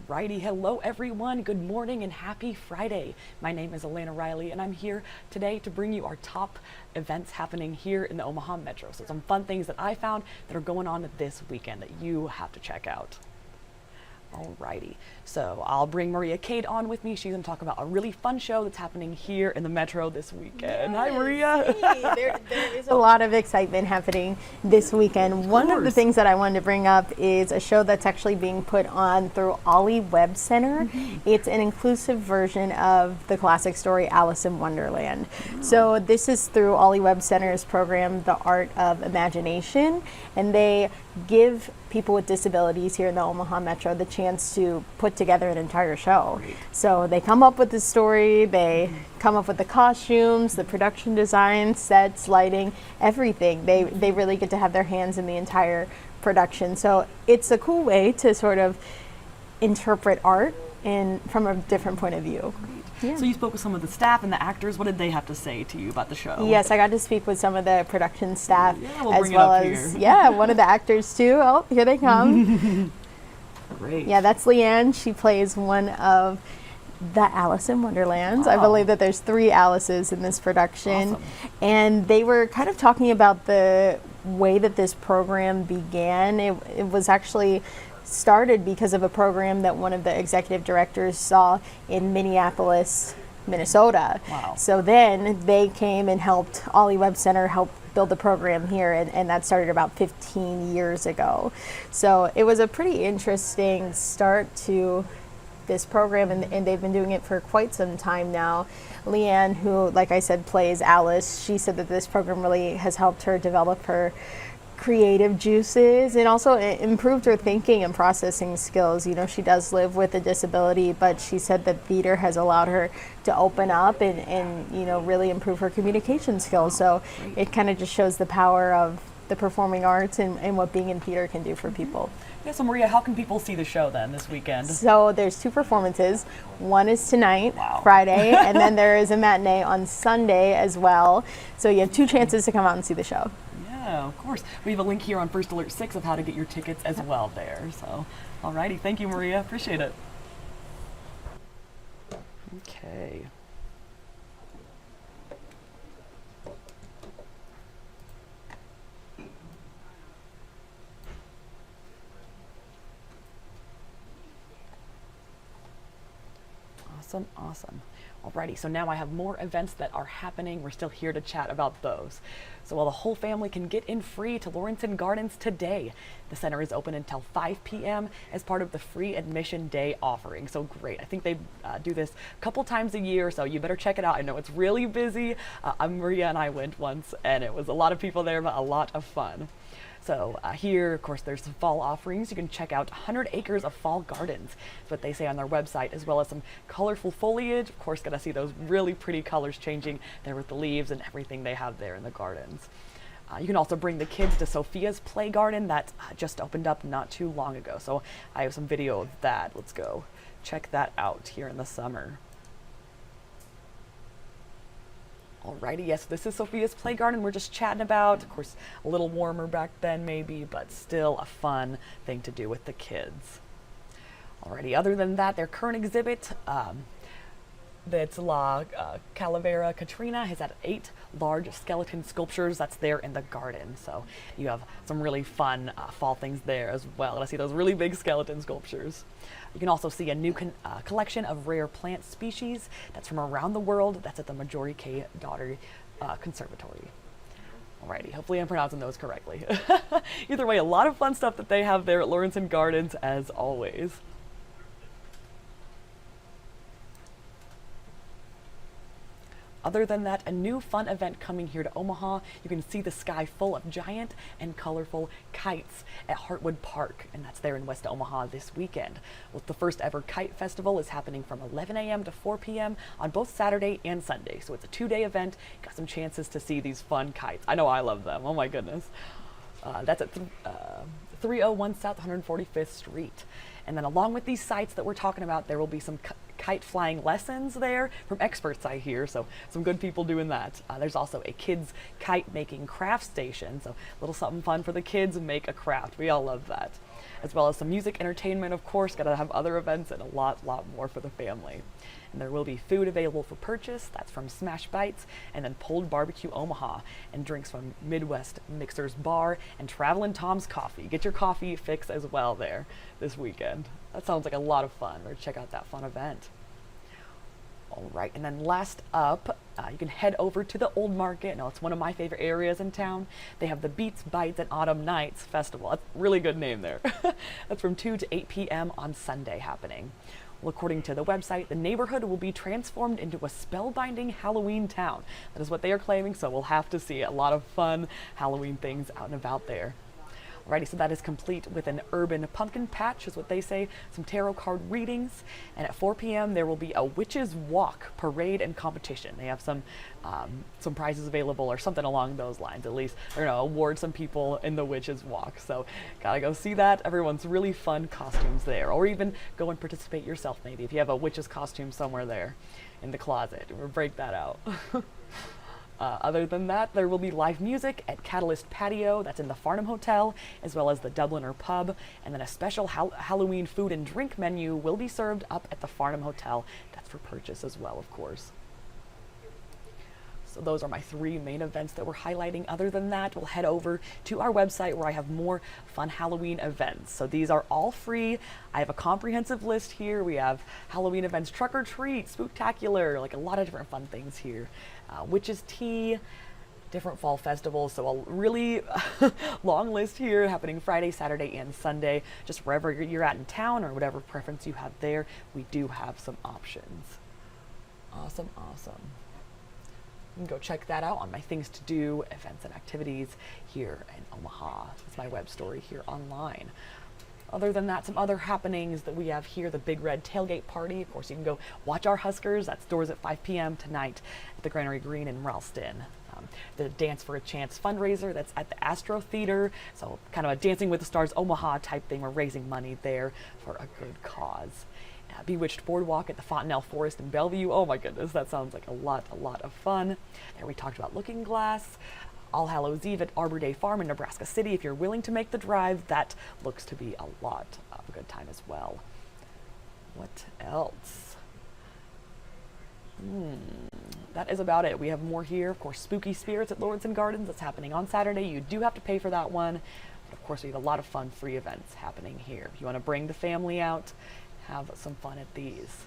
Alrighty, hello everyone, good morning and happy Friday. My name is Elena Riley and I'm here today to bring you our top events happening here in the Omaha Metro. So some fun things that I found that are going on this weekend that you have to check out. Alrighty, so I'll bring Maria Cade on with me. She's going to talk about a really fun show that's happening here in the Metro this weekend. Hi, Maria. Hey, there is a lot of excitement happening this weekend. One of the things that I wanted to bring up is a show that's actually being put on through Ollie Web Center. It's an inclusive version of the classic story Alice in Wonderland. So this is through Ollie Web Center's program, The Art of Imagination, and they give people with disabilities here in the Omaha Metro the chance to put together an entire show. So they come up with the story, they come up with the costumes, the production design, sets, lighting, everything. They really get to have their hands in the entire production. So it's a cool way to sort of interpret art from a different point of view. Yeah. So you spoke with some of the staff and the actors. What did they have to say to you about the show? Yes, I got to speak with some of the production staff, we'll as bring well it up as here. one of the actors too. Oh, here they come. Great. Yeah, that's Leanne. She plays one of the Alice in Wonderlands. Wow. I believe that there's 3 Alices in this production. Awesome. And they were kind of talking about the way that this program began. It was actually started because of a program that one of the executive directors saw in Minneapolis, Minnesota. Wow. So then they came and helped Ollie Web Center help build the program here, and that started about 15 years ago. So it was a pretty interesting start to this program, and they've been doing it for quite some time now. Leanne, who, like I said, plays Alice, she said that this program really has helped her develop her creative juices and also improved her thinking and processing skills. You know, she does live with a disability, but she said that theater has allowed her to open up and you know, really improve her communication skills. So it kind of just shows the power of the performing arts and what being in theater can do for people. Yeah, so Maria, how can people see the show then this weekend? So there's 2 performances. One is tonight, Wow. Friday, and then there is a matinee on Sunday as well. So you have 2 chances to come out and see the show. Yeah, of course. We have a link here on First Alert 6 of how to get your tickets as well there. So, alrighty. Thank you, Maria. Appreciate it. Okay. Awesome. Alrighty, so now I have more events that are happening. We're still here to chat about those. So while the whole family can get in free to Lauritzen Gardens today, the center is open until 5 p.m. as part of the free admission day offering. So great. I think they do this a couple times a year, so you better check it out. I know it's really busy. Maria and I went once, and it was a lot of people there, but a lot of fun. So here, of course, there's some fall offerings. You can check out 100 acres of fall gardens. That's what they say on their website, as well as some colorful foliage. Of course, got to see those really pretty colors changing there with the leaves and everything they have there in the gardens. You can also bring the kids to Sophia's Play Garden that just opened up not too long ago. So I have some video of that. Let's go check that out here in the summer. Alrighty, yes, this is Sophia's Play Garden we're just chatting about. Of course, a little warmer back then maybe, but still a fun thing to do with the kids. Alrighty, other than that, their current exhibit, that's La Calavera Katrina, has had 8 large skeleton sculptures that's there in the garden. So you have some really fun fall things there as well. And I see those really big skeleton sculptures. You can also see a new collection of rare plant species that's from around the world. That's at the Majori K. Daugherty Conservatory. Alrighty, hopefully I'm pronouncing those correctly. Either way, a lot of fun stuff that they have there at Lauritzen Gardens as always. Other than that, a new fun event coming here to Omaha. You can see the sky full of giant and colorful kites at Heartwood Park, and that's there in West Omaha this weekend. Well, the first ever kite festival is happening from 11 a.m. to 4 p.m. on both Saturday and Sunday. So it's a 2-day event. Got some chances to see these fun kites. I know I love them. Oh my goodness. That's at 301 South 145th Street. And then along with these sites that we're talking about, there will be some kite flying lessons there from experts, I hear, so some good people doing that. There's also a kids kite making craft station, so a little something fun for the kids and make a craft. We all love that. As well as some music entertainment, of course, gotta have other events and a lot more for the family. And there will be food available for purchase. That's from Smash Bites, and then Pulled Barbecue Omaha, and drinks from Midwest Mixers Bar and Travelin' Tom's Coffee. Get your coffee fix as well there this weekend. That sounds like a lot of fun. Or check out that fun event. All right, and then last up, you can head over to the Old Market. Now, it's one of my favorite areas in town. They have the Beats, Bites, and Autumn Nights Festival. That's a really good name there. That's from 2 to 8 p.m. on Sunday happening. Well, according to the website, the neighborhood will be transformed into a spellbinding Halloween town. That is what they are claiming, so we'll have to see a lot of fun Halloween things out and about there. Alrighty, so that is complete with an urban pumpkin patch, is what they say, some tarot card readings, and at 4 p.m. there will be a witches walk, parade, and competition. They have some prizes available or something along those lines, at least, or no, award some people in the witches walk. So gotta go see that. Everyone's really fun costumes there, or even go and participate yourself maybe if you have a witch's costume somewhere there in the closet, or break that out. Other than that, there will be live music at Catalyst Patio, that's in the Farnham Hotel, as well as the Dubliner Pub, and then a special Halloween food and drink menu will be served up at the Farnham Hotel. That's for purchase as well, of course. So those are my 3 main events that we're highlighting. Other than that, we'll head over to our website where I have more fun Halloween events. So these are all free. I have a comprehensive list here. We have Halloween events, Truck or Treat, Spooktacular, like a lot of different fun things here. Witch's Tea, different fall festivals. So a really long list here happening Friday, Saturday, and Sunday. Just wherever you're at in town or whatever preference you have there, we do have some options. Awesome. You can go check that out on my things to do, events and activities here in Omaha. It's my web story here online. Other than that, some other happenings that we have here, the Big Red Tailgate Party. Of course, you can go watch our Huskers. That's doors at 5 p.m. tonight at the Granary Green in Ralston. The Dance for a Chance fundraiser, that's at the Astro Theater. So kind of a Dancing with the Stars Omaha type thing. We're raising money there for a good cause. Bewitched Boardwalk at the Fontanelle Forest in Bellevue. Oh my goodness, that sounds like a lot of fun. There we talked about Looking Glass. All Hallows Eve at Arbor Day Farm in Nebraska City. If you're willing to make the drive, that looks to be a lot of a good time as well. What else? That is about it. We have more here. Of course, Spooky Spirits at Lauritzen Gardens. That's happening on Saturday. You do have to pay for that one. But of course, we have a lot of fun free events happening here. If you want to bring the family out, have some fun at these.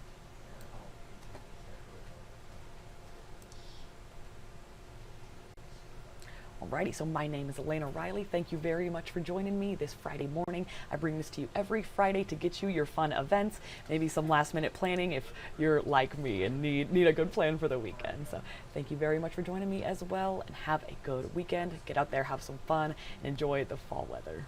Alrighty, so my name is Elena Riley. Thank you very much for joining me this Friday morning. I bring this to you every Friday to get you your fun events, maybe some last minute planning if you're like me and need a good plan for the weekend. So thank you very much for joining me as well, and have a good weekend. Get out there, have some fun, and enjoy the fall weather.